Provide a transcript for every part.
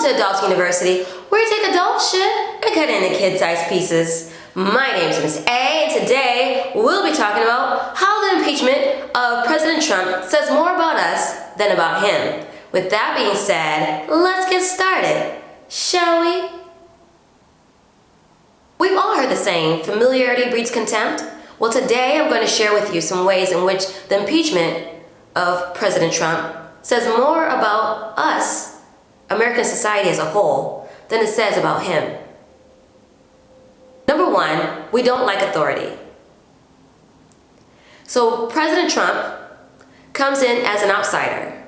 to Adult University, where you take adult shit and cut it into kid-sized pieces. My name's Miss A, and today we'll be talking about how the impeachment of President Trump says more about us than about him. With that being said, let's get started, shall we? We've all heard the saying, familiarity breeds contempt. Well, today I'm going to share with you some ways in which the impeachment of President Trump says more about us, American society as a whole, than it says about him. Number one, we don't like authority. So President Trump comes in as an outsider,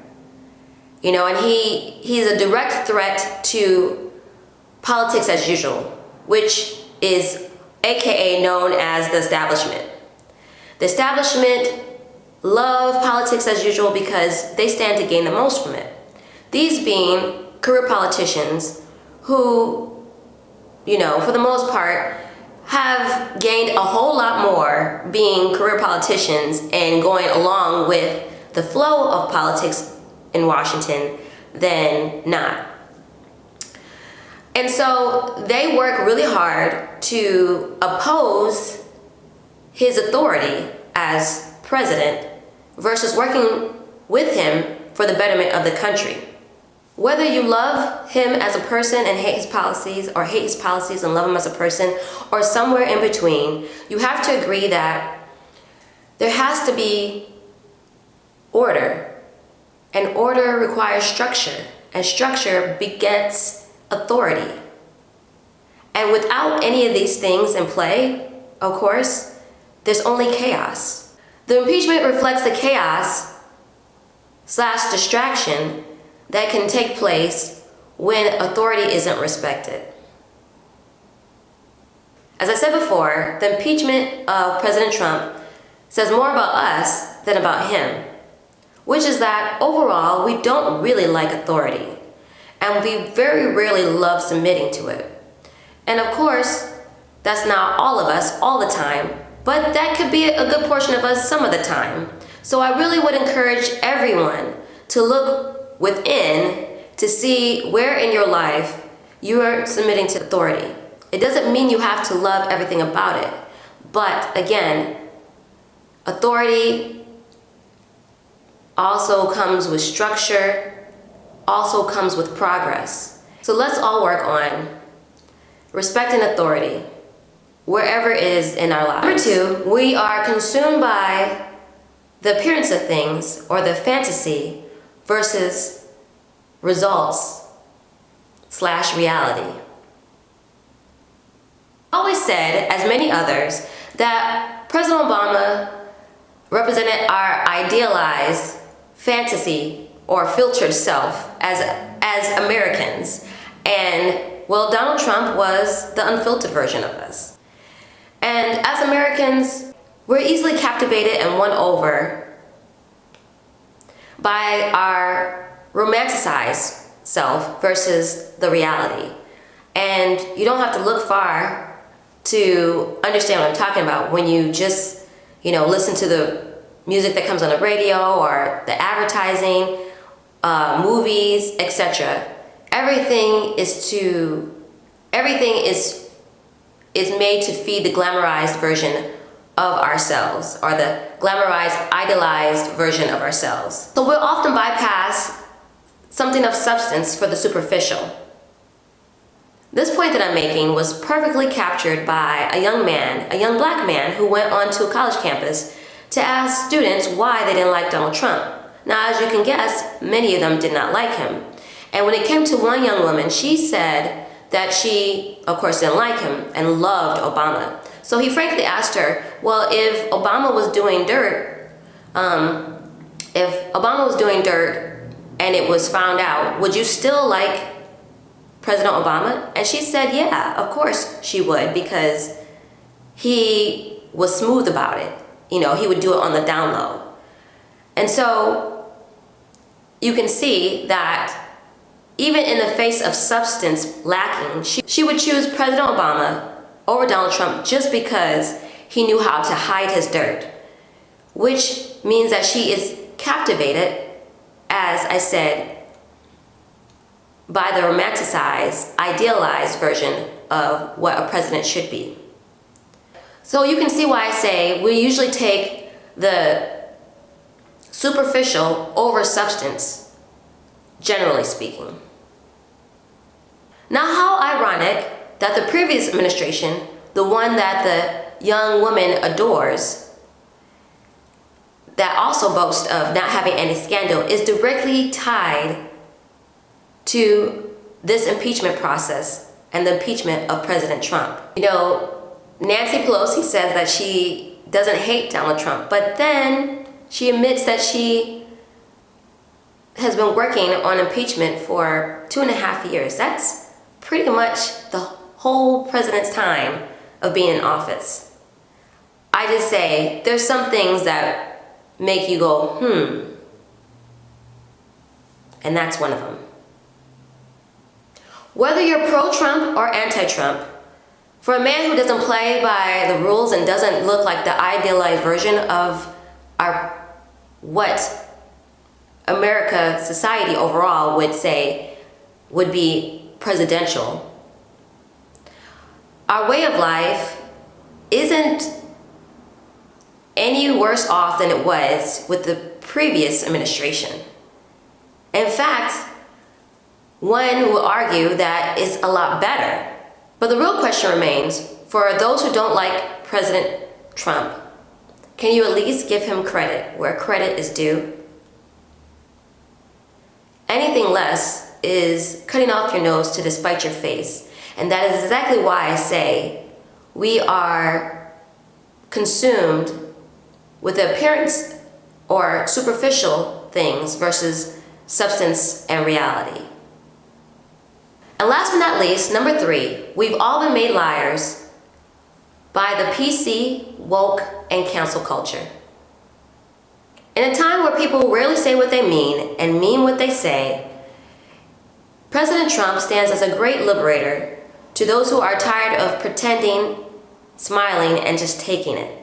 and he's a direct threat to politics as usual, which is AKA known as the establishment. The establishment love politics as usual because they stand to gain the most from it. These being career politicians who, for the most part, have gained a whole lot more being career politicians and going along with the flow of politics in Washington than not. And so they work really hard to oppose his authority as president versus working with him for the betterment of the country. Whether you love him as a person and hate his policies, or hate his policies and love him as a person, or somewhere in between, you have to agree that there has to be order. And order requires structure, and structure begets authority. And without any of these things in play, of course, there's only chaos. The impeachment reflects the chaos / distraction that can take place when authority isn't respected. As I said before, the impeachment of President Trump says more about us than about him, which is that overall, we don't really like authority, and we very rarely love submitting to it. And of course, that's not all of us all the time, but that could be a good portion of us some of the time. So I really would encourage everyone to look within to see where in your life you are submitting to authority. It doesn't mean you have to love everything about it, but again, authority also comes with structure, also comes with progress. So let's all work on respecting authority wherever it is in our lives. Number two, we are consumed by the appearance of things or the fantasy versus results / reality. I always said, as many others, that President Obama represented our idealized fantasy or filtered self as Americans. And well, Donald Trump was the unfiltered version of us. And as Americans, we're easily captivated and won over by our romanticized self versus the reality. And you don't have to look far to understand what I'm talking about when you just, listen to the music that comes on the radio or the advertising, movies, etc. Everything is made to feed the glamorized version of ourselves, or the glamorized, idealized version of ourselves. So we'll often bypass something of substance for the superficial. This point that I'm making was perfectly captured by a young black man who went onto a college campus to ask students why they didn't like Donald Trump. Now, as you can guess, many of them did not like him. And when it came to one young woman, she said that she, of course, didn't like him and loved Obama. So he frankly asked her, well, if Obama was doing dirt, and it was found out, would you still like President Obama? And she said, yeah, of course she would, because he was smooth about it. He would do it on the down low. And so you can see that even in the face of substance lacking, she would choose President Obama over Donald Trump just because he knew how to hide his dirt, which means that she is captivated, as I said, by the romanticized, idealized version of what a president should be. So you can see why I say we usually take the superficial over substance, generally speaking. Now, how ironic that the previous administration, the one that the young woman adores, that also boasts of not having any scandal, is directly tied to this impeachment process and the impeachment of President Trump. You know, Nancy Pelosi says that she doesn't hate Donald Trump, but then she admits that she has been working on impeachment for 2.5 years. That's pretty much the whole president's time of being in office. I just say there's some things that make you go, and that's one of them. Whether you're pro-Trump or anti-Trump, for a man who doesn't play by the rules and doesn't look like the idealized version of what America, society overall would say would be presidential, our way of life isn't any worse off than it was with the previous administration. In fact, one will argue that it's a lot better. But the real question remains, for those who don't like President Trump, can you at least give him credit where credit is due? Anything less is cutting off your nose to despite your face. And that is exactly why I say we are consumed with the appearance or superficial things versus substance and reality. And last but not least, number 3, we've all been made liars by the PC, woke, and cancel culture. In a time where people rarely say what they mean and mean what they say, President Trump stands as a great liberator to those who are tired of pretending, smiling, and just taking it.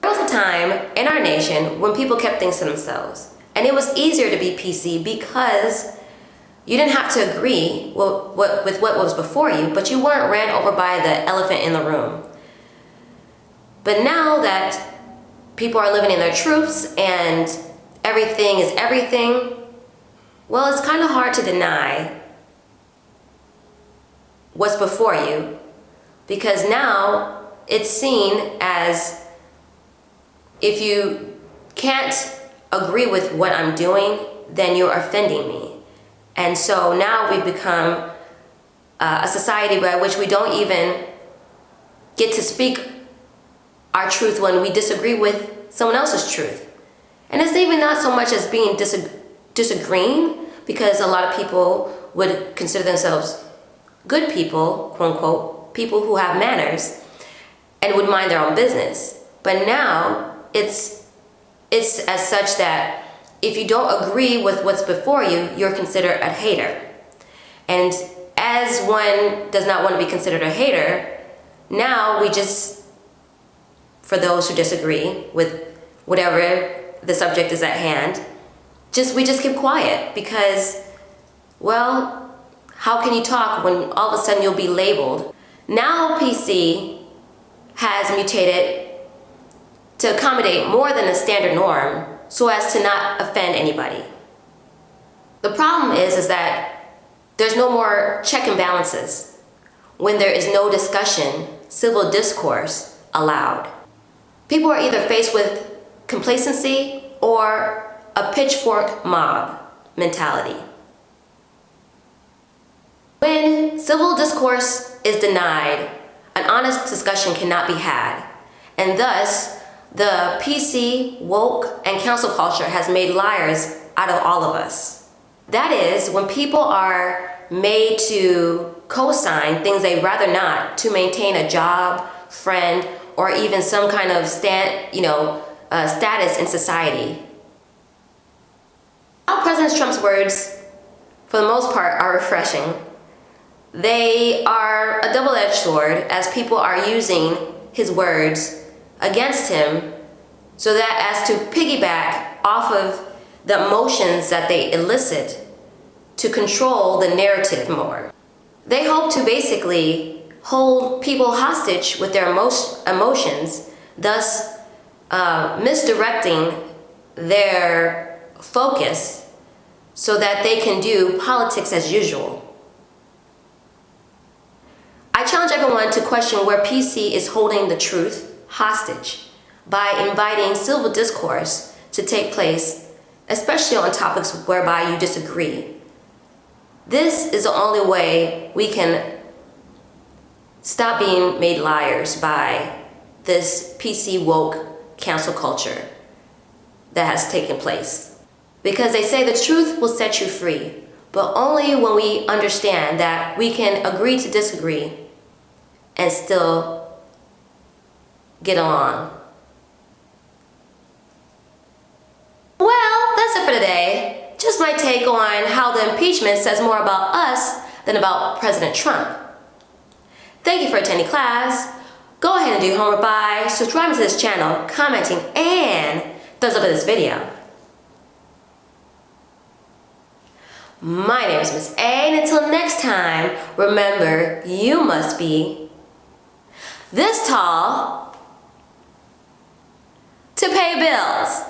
There was a time in our nation when people kept things to themselves, and it was easier to be PC because you didn't have to agree with what was before you, but you weren't ran over by the elephant in the room. But now that people are living in their truths and everything is everything, well, it's kind of hard to deny what's before you, because now it's seen as if you can't agree with what I'm doing, then you're offending me. And so now we've become a society by which we don't even get to speak our truth when we disagree with someone else's truth. And it's even not so much as being disagreeing, because a lot of people would consider themselves good people, quote unquote, people who have manners and would mind their own business. But now it's as such that if you don't agree with what's before you, you're considered a hater. And as one does not want to be considered a hater, now we just, for those who disagree with whatever the subject is at hand, we just keep quiet because, well, how can you talk when all of a sudden you'll be labeled? Now PC has mutated to accommodate more than a standard norm so as to not offend anybody. The problem is that there's no more check and balances when there is no discussion, civil discourse allowed. People are either faced with complacency or a pitchfork mob mentality. When civil discourse is denied, an honest discussion cannot be had, and thus the PC, woke, and cancel culture has made liars out of all of us. That is, when people are made to co-sign things they'd rather not to maintain a job, friend, or even some kind of status in society. While President Trump's words, for the most part, are refreshing, they are a double-edged sword, as people are using his words against him so that as to piggyback off of the emotions that they elicit to control the narrative more. They hope to basically hold people hostage with their emotions, thus misdirecting their focus so that they can do politics as usual. I challenge everyone to question where PC is holding the truth hostage by inviting civil discourse to take place, especially on topics whereby you disagree. This is the only way we can stop being made liars by this PC woke cancel culture that has taken place. Because they say the truth will set you free, but only when we understand that we can agree to disagree and still get along. Well, that's it for today. Just my take on how the impeachment says more about us than about President Trump. Thank you for attending class. Go ahead and do your homework by subscribing to this channel, commenting, and thumbs up this video. My name is Miss A, and until next time, remember, you must be this tall to pay bills.